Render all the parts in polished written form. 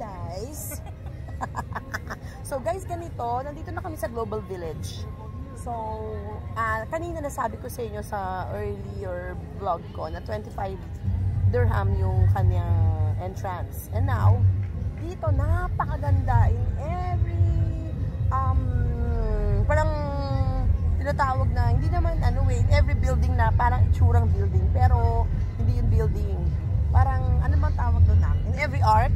guys. So guys, ganito, nandito na kami sa Global Village. So, kanina nasabi ko sa inyo sa earlier vlog ko na 25 dirham yung kanyang entrance. And now, dito napakaganda in every parang tinatawag na, hindi naman in every building na parang itsurang building, pero hindi yung building. Parang, ano bang tawag doon na? In every arc,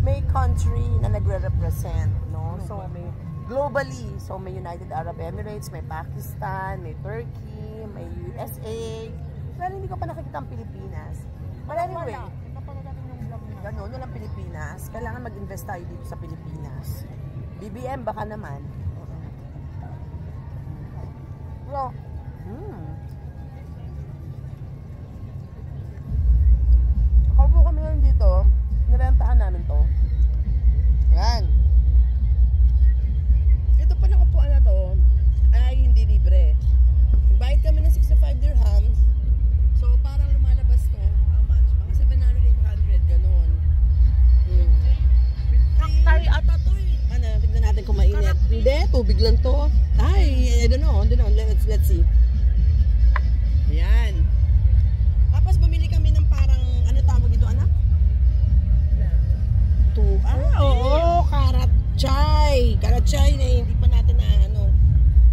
may country na nagre-represent, no? So, may globally, so may United Arab Emirates, may Pakistan, may Turkey, may USA. Pero hindi ko pa nakikita ang Pilipinas. But anyway, ganun lang Pilipinas. Kailangan mag-invest tayo dito sa Pilipinas. BBM baka naman. So, Kaupo kami ngayon dito. Nirentahan namin to. Yan. Ito pa ng upuan na to ay hindi libre. Bayad kami ng 65 dirhams. So parang lumalabas to. How much? Mga 700, 800, ganun. Tayo ata to eh. Ano, tignan natin kung mainit. Hindi, tubig lang to. Ay, I don't know. Let's see. Ayan. Tapos bumili kami ng parang, ano tawag ito, anak? Oo, karatchay. Karatchay na hindi pa natin na ano.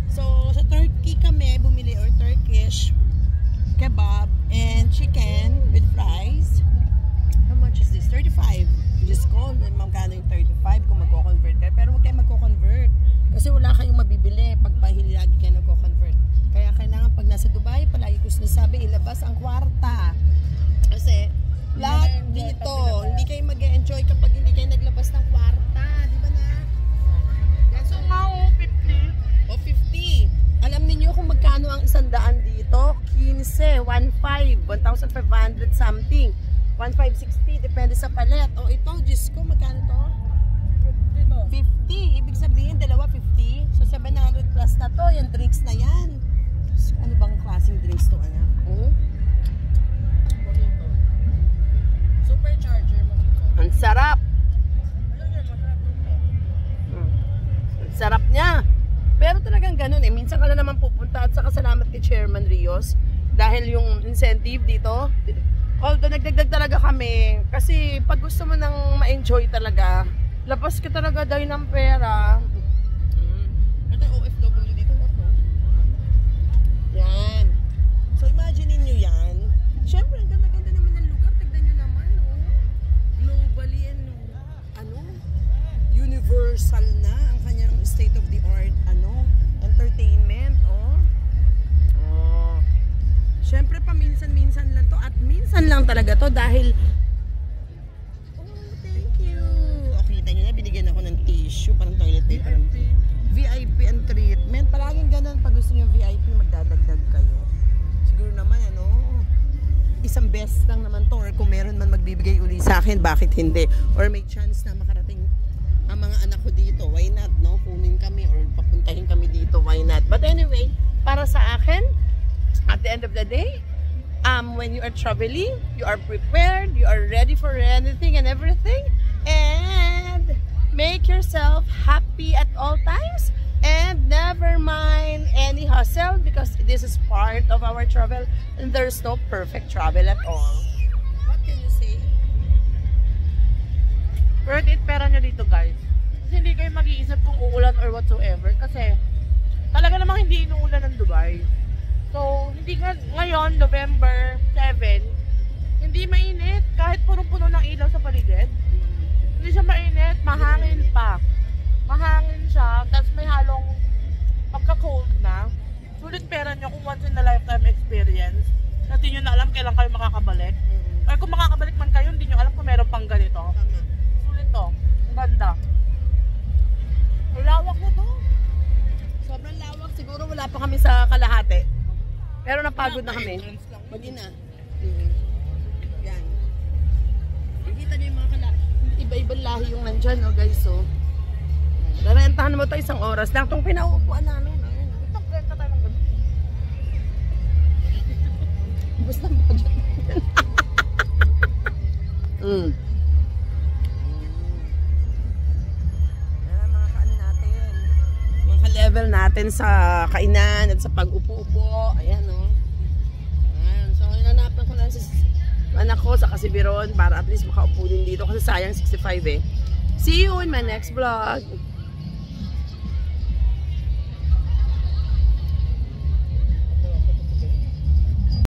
So, sa Turkey kami bumili, or Turkish kebab and chicken with fries. How much is this? 35. Just call, magkano yung 35 kung magko-convert kayo. Pero huwag kayo magko-convert. Kasi wala kayong mabibili pag pahili lagi kayo nagko-convert. Kaya kailangan pag nasa Dubai, palagi ko sinasabi, ilabas ang kwarta. Kasi, lahat dito, hindi kayo mag-enjoy kapag hindi kayo naglabas ng kwarta. Di ba na? So nga 50. O 50. Alam niyo kung magkano ang 100 dito? 15, 1,500 something. 1,560, depende sa palet. O ito, Diyos ko, magkano to? 50. Ibig sabihin, dalawa 50. So 700 plus na to. Yung drinks na yan. Ano bang klaseng drinks to, anak? Supercharger mo. Ang sarap. Ang sarap niya. Pero talagang ganun eh. Minsan ka na naman pupunta at saka salamat kay Chairman Rios dahil yung incentive dito, although nagdagdag talaga kami kasi pag gusto mo nang ma-enjoy talaga, labas ka talaga dahil ng pera. Ito yung OFW dito na to. Yan. So imagine nyo yan. Siyempre, ang ganda-ganda naman ng lugar. Tignan nyo naman, oh. Globally and universal na ang kanyang state of the art, entertainment, Siyempre, paminsan-minsan lang to at minsan lang talaga to dahil thank you. O, kita nyo na, binigyan ako ng tissue, parang toilet paper. VIP and treatment. Palaging ganun, pag gusto nyo VIP, magdadagdag kayo. Siguro naman, isang best lang naman to, or kung meron man magbibigay uli sa akin, bakit hindi? Or may chance na makarating ang mga anak ko dito, why not, no? Kunin kami or papuntahin kami dito, why not? But anyway, para sa akin, at the end of the day, when you are traveling, you are prepared, you are ready for anything and everything, and make yourself happy at all times, and never mind any hustle because this is part of our travel and there's no perfect travel at all. What can you say? Worth it pera nyo dito guys. Kasi hindi kayo mag-iisip kung uulan or whatsoever. Kasi talaga namang hindi inuulan ng Dubai. So, hindi ngayon, November 7, hindi mainit. Kahit punong-puno ng ilaw sa paligid. Hindi siya mainit, mahangin pa. Mahangin siya, tapos may halong pagka-cold na. Sulit pera nyo kung once in a lifetime experience. Kasi nyo na alam kailan kayo makakabalik. Or kung makakabalik man kayo, hindi nyo alam kung meron pang ganito. Sulit to. Ang ganda. Ang lawak na to. Sobrang lawak. Siguro wala pa kami sa kalahati. Pero napagod na kami. Mag-ina. Yan. Nakikita niyo yung mga iba-ibang lahi yung nandyan, guys. So, narentahan mo tayo 1 oras lang. Itong pinauupuan namin. Itong renta tayo ng gabi. Basta budget. level natin sa kainan at sa pag-upo-upo. Ayan, no? Ayan. So, hinanapan ko lang si anak ko sa Kasibiron para at least makaupo din dito kasi sayang 65 eh. See you in my next vlog.